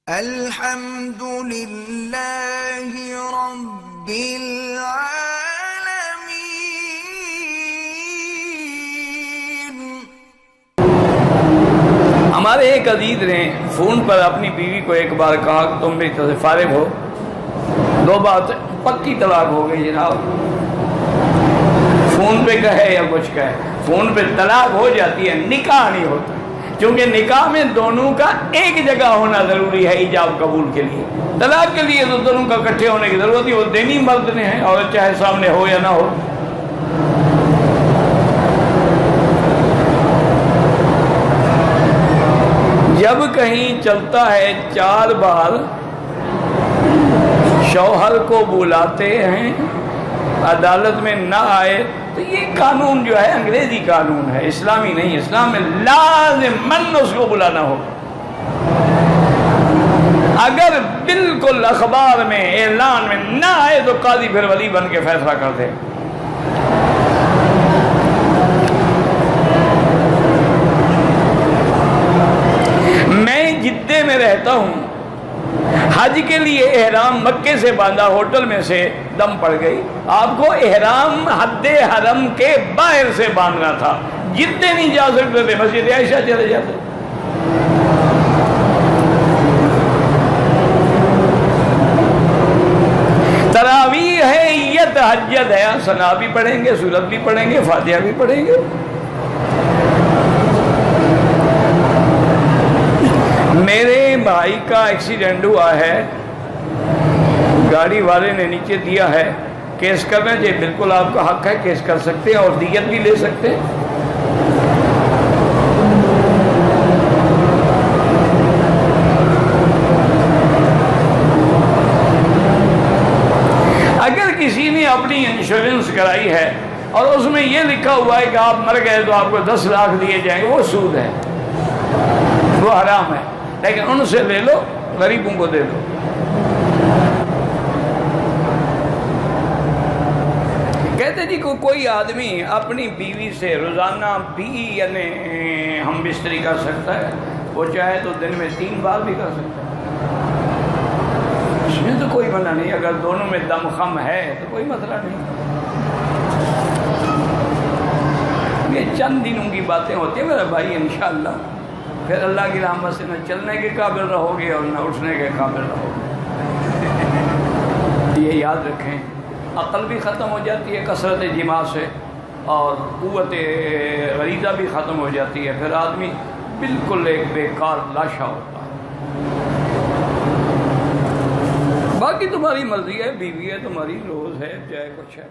الحمد للہ رب العالمین۔ ہمارے ایک عزیز نے فون پر اپنی بیوی کو ایک بار کہا کہ تم میری طرف سے فارغ ہو، دو بات پکی طلاق ہو گئی جناب۔ فون پہ کہے یا کچھ کہے، فون پہ طلاق ہو جاتی ہے، نکاح نہیں ہوتا، کیونکہ نکاح میں دونوں کا ایک جگہ ہونا ضروری ہے ایجاب قبول کے لیے۔ طلاق کے لیے تو دونوں کا اکٹھے ہونے کی ضرورت ہے، وہ دینی مرد نے ہے، عورت چاہے سامنے ہو یا نہ ہو۔ جب کہیں چلتا ہے 4 بار شوہر کو بلاتے ہیں، عدالت میں نہ آئے، تو یہ قانون جو ہے انگریزی قانون ہے، اسلامی نہیں۔ اسلام میں لازماً اس کو بلانا ہو۔ اگر بالکل اخبار میں اعلان میں نہ آئے تو قاضی پھر ولی بن کے فیصلہ کر دے۔ میں جدے میں رہتا ہوں، حج کے لیے احرام مکے سے باندھا، ہوٹل میں سے دم پڑ گئی۔ آپ کو احرام حد حرم کے باہر سے باندھنا تھا، جدے نہیں جا سکتے تھے، مسجد عائشہ چلے جاتے۔ تراویح ہے یا تہجد ہے، ثنا بھی پڑھیں گے، سورت بھی پڑھیں گے، فاتحہ بھی پڑھیں گے۔ میرے بھائی کا ایکسیڈنٹ ہوا ہے، گاڑی والے نے نیچے دیا ہے، کیس کرنا چاہیے، بالکل آپ کا حق ہے، کیس کر سکتے ہیں اور دیت بھی لے سکتے ہیں۔ اگر کسی نے اپنی انشورنس کرائی ہے اور اس میں یہ لکھا ہوا ہے کہ آپ مر گئے تو آپ کو 10 لاکھ دیے جائیں گے، وہ سود ہے، وہ حرام ہے، لیکن ان سے لے لو، غریبوں کو دے دو۔ کہتے جی کوئی آدمی اپنی بیوی سے روزانہ بھی یعنی ہم بستری کر سکتا ہے، وہ چاہے تو دن میں 3 بار بھی کر سکتا ہے، اس میں تو کوئی منع نہیں، اگر دونوں میں دم خم ہے تو کوئی مسئلہ نہیں۔ یہ چند دنوں کی باتیں ہوتی ہیں میرے بھائی، انشاءاللہ پھر اللہ کی رحمت سے نہ چلنے کے قابل رہو گے اور نہ اٹھنے کے قابل رہو گے۔ یہ یاد رکھیں، عقل بھی ختم ہو جاتی ہے کثرت جماع سے، اور قوت غریزہ بھی ختم ہو جاتی ہے، پھر آدمی بالکل ایک بیکار لاشا ہوتا ہے۔ باقی تمہاری مرضی ہے، بیوی ہے تمہاری، روز ہے، چاہے کچھ ہے۔